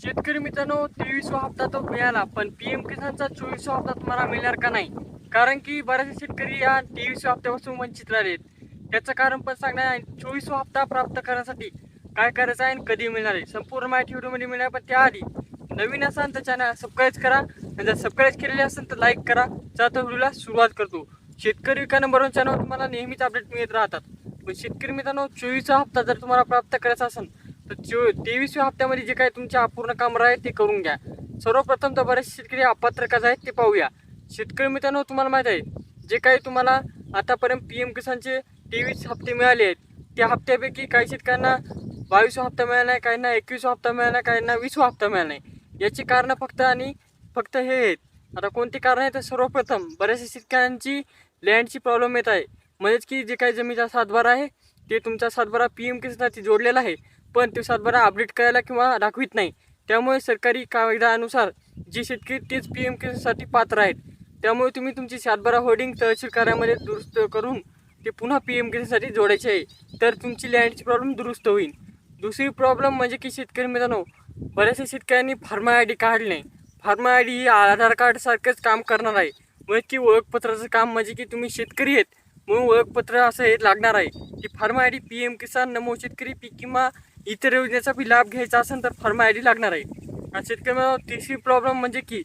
शेतकरी मित्रांनो, 23वा हप्ता तो मिळाला, पण पीएम किसानचा 24वा हप्ता तुम्हाला मिळणार का नाही? कारण की बरेचसे शेतकरी या 23व्या हप्त्यापासून वंचित राहिलेत. त्याचं कारण पण सांगणार आहे. 24वा हप्ता प्राप्त करण्यासाठी काय करायचं आहे आणि कधी मिळणार आहे, संपूर्ण माहिती व्हिडिओमध्ये मिळणार. पण त्याआधी नवीन असाल तर चॅनल सबस्क्राईब करा, आणि जर सबस्क्राईब केलेले असेल तर लाईक करा. चला तर व्हिडिओला सुरुवात करतो. शेतकरी विका नंबर 1 चॅनल तुम्हाला नेहमीच अपडेट मिळत राहतात. पण शेतकरी मित्रांनो, 24वा हप्ता जर तुम्हाला प्राप्त करायचा असेल तर 23व्या हप्त्यामध्ये जे काही तुमचे अपूर्ण काम आहे ते करून घ्या. सर्वप्रथम तर बरेचसे शेतकरी अपात्र का आहेत ते पाहूया. शेतकरी मित्रांनो, तुम्हाला माहीत आहे, जे काही तुम्हाला आतापर्यंत पीएम किसानचे 23 हप्ते मिळाले आहेत, त्या हप्त्यापैकी काही शेतकऱ्यांना 22वा हप्ता मिळाला नाही, काहींना 21वा हप्ता मिळाला नाही, काहींना 20वा हप्ता मिळाला नाही. याची कारणं फक्त आणि फक्त हे आहेत. आता कोणती कारण आहे तर सर्वप्रथम बऱ्याचशा शेतकऱ्यांची लँडची प्रॉब्लेम येत आहे. म्हणजेच की जे काही जमिनीचा सातबारा आहे ते तुमचा सातबारा पीएम किसानशी जोडलेला आहे, पण तो सातबारा अपडेट करायला किंवा दाखवित नाही. त्यामुळे सरकारी कायद्यानुसार जे शेतकरी तेच पीएम किसानसाठी पात्र आहेत. त्यामुळे तुम्ही तुमची सातबारा होल्डिंग तहसील कार्यालयामध्ये दुरुस्त करून ते पुन्हा पीएम किसानसाठी जोडायचे आहे, तर तुमची लँडची प्रॉब्लेम दुरुस्त होईल. दुसरी प्रॉब्लेम म्हणजे की शेतकरी मित्रांनो, बऱ्याचशा शेतकऱ्यांनी फार्मा आय डी काढले नाही. Pharma I D he Aadhaar card सारखंच काम करणार आहे. म्हणजे की ओळखपत्राचं काम, म्हणजे की तुम्ही शेतकरी आहेत म्हणून ओळखपत्र असं हे लागणार आहे. की फार्मा आय डी पीएम किसान नमो शेतकरी पीक किंवा इतर योजनेचा बी लाभ घ्यायचा असेल तर फार्मा आय डी लागणार आहे. आणि शेतकऱ्यांना तिसरी प्रॉब्लेम म्हणजे की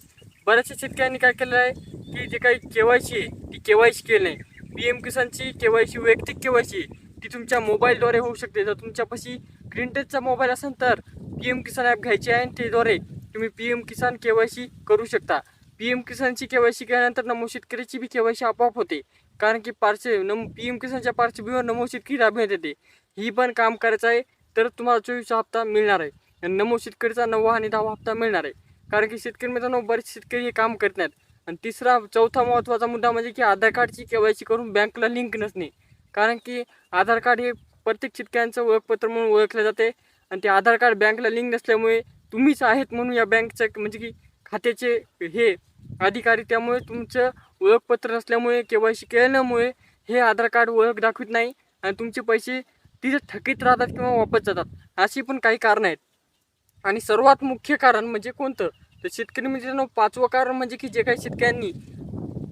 बऱ्याचशा शेतकऱ्यांनी काय केलं आहे की जे काही केवायसी आहे ती केवायसी केली नाही. पीएम किसानची केवायसी वैयक्तिक केवायसी ती तुमच्या मोबाईलद्वारे होऊ शकते. जर तुमच्यापाशी स्क्रीन टचचा मोबाईल असेल तर पीएम किसान ॲप घ्यायची आहे आणि त्याद्वारे तुम्ही पीएम किसान केवायसी करू शकता. पीएम किसानची केवायसी केल्यानंतर नमो शेतकरीची बी केवायसी आपोआप होते. कारण की पीएम किसानच्या पार्श्वभूमीवर नमो शेतकरी राबविण्यात येते. ही पण काम करायचं आहे तर तुम्हाला 24वा हप्ता मिळणार आहे. आणि नमो शेतकरीचा 9वा आणि 10वा हप्ता मिळणार आहे. कारण की शेतकरी मित्रांनो, बरेच शेतकरी हे काम करत नाहीत. आणि चौथा महत्त्वाचा मुद्दा म्हणजे की आधार कार्डची केवायसी करून बँकला लिंक नसणे. कारण की आधार कार्ड हे प्रत्येक शेतकऱ्यांचं ओळखपत्र म्हणून ओळखलं जाते. आणि ते आधार कार्ड बँकला लिंक नसल्यामुळे तुम्हीच आहेत म्हणून या बँकच्या म्हणजे की खात्याचे हे अधिकारी, त्यामुळे तुमचं ओळखपत्र नसल्यामुळे केवायसी केल्यामुळे हे आधार कार्ड ओळख दाखवित नाही आणि तुमचे पैसे तिथे थकीत राहतात किंवा वापस जातात. अशी पण काही कारणं आहेत. आणि सर्वात मुख्य कारण म्हणजे कोणतं तर शेतकरी मित्रांनो, 5वं कारण म्हणजे की जे काही शेतकऱ्यांनी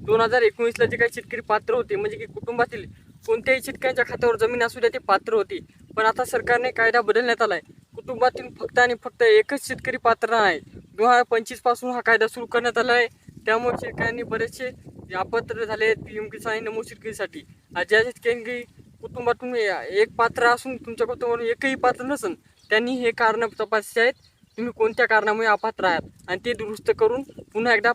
2019ला जे काही शेतकरी पात्र होते, म्हणजे की कुटुंबातील कोणत्याही शेतकऱ्यांच्या खात्यावर जमीन असू द्या ते पात्र होते. पण आता सरकारने कायदा बदलण्यात आला आहे. कुटुंबातील फक्त आणि फक्त एकच शेतकरी पात्र आहे. 2025 पासून हा कायदा सुरू करण्यात आला आहे. त्यामुळे शेतकऱ्यांनी बरेचसे अपात्र झाले आहेत पीएम किसान आणि नमो शेतकरीसाठी. ज्या शेतकऱ्यांनी कुटुंबातून एक पात्र असून तुमच्या कुटुंबातून एकही पात्र नसेल, त्यांनी हे कारण तपासायचे आहेत. तुम्ही कोणत्या कारणामुळे अपात्र आहात आणि ते दुरुस्त करून पुन्हा एकदा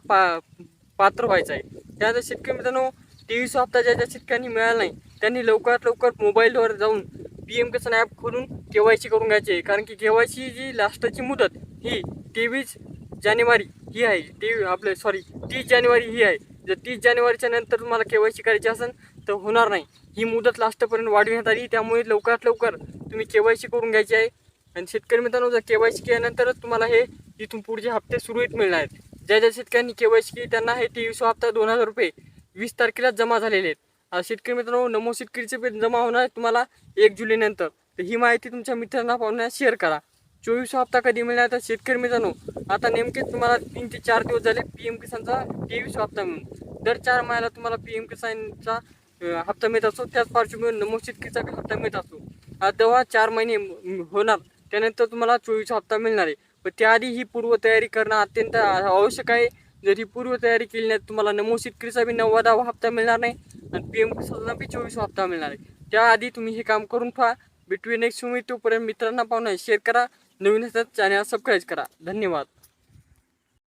पात्र व्हायचं आहे. त्यानंतर शेतकरी मित्रांनो, 23वा हप्ता ज्या शेतकऱ्यांनी मिळाला नाही त्यांनी लवकरात लवकर मोबाईलवर जाऊन पीएम किसान ॲप खोलून केवायसी करून घ्यायची आहे. कारण की केवायसी जी लास्टची मुदत ही 23 जानेवारी ही आहे. 30 जानेवारी ही आहे. जर 30 जानेवारीच्या नंतर तुम्हाला केवायसी करायची असेल तर होणार नाही. ही मुदत लास्टपर्यंत वाढविण्यात आली. त्यामुळे लवकरात लवकर तुम्ही केवायसी करून घ्यायची आहे. आणि शेतकरी मित्रांनो, जर केवायसी केल्यानंतरच तुम्हाला हे इथून पुढचे हप्ते सुरळीत मिळणार आहेत. ज्या शेतकऱ्यांनी केवायसी केली त्यांना हे 23वा हप्ता 2000 रुपये 20 तारखेला जमा झालेले आहेत. शेतकरी मित्रांनो, नमो शेतकरीचे पण जमा होणार आहे तुम्हाला 1 जुलैनंतर. तर ही माहिती तुमच्या मित्रांना पाहुण्या शेअर करा. 24वा हप्ता कधी मिळणार तर शेतकरी मित्रांनो, आता नेमके तुम्हाला 3 ते 4 दिवस झाले पीएम किसानचा 23वा हप्ता मिळून. दर 4 महिन्याला तुम्हाला पीएम किसानचा हप्ता मिळत असतो. त्याच पार्श्वभूमीवर नमो शेतकरीचा हप्ता मिळत असतो. तेव्हा 4 महिने होणार, त्यानंतर तुम्हाला 24वा हप्ता मिळणार आहे. पण त्याआधी ही पूर्वतयारी करणं अत्यंत आवश्यक आहे. जर ही पूर्वतयारी केली नाही तुम्हाला नमो शेतकरीचा बी 9वा 10वा हप्ता मिळणार नाही आणि पीएम किसानचा बी 24वा हप्ता मिळणार आहे. त्याआधी तुम्ही हे काम करून पहा. भेटूया नेक्स्ट व्हिडिओ. तोपर्यंत मित्रांना पाहुणा शेअर करा. नवीन असतात चॅनल सबस्क्राईब करा. धन्यवाद.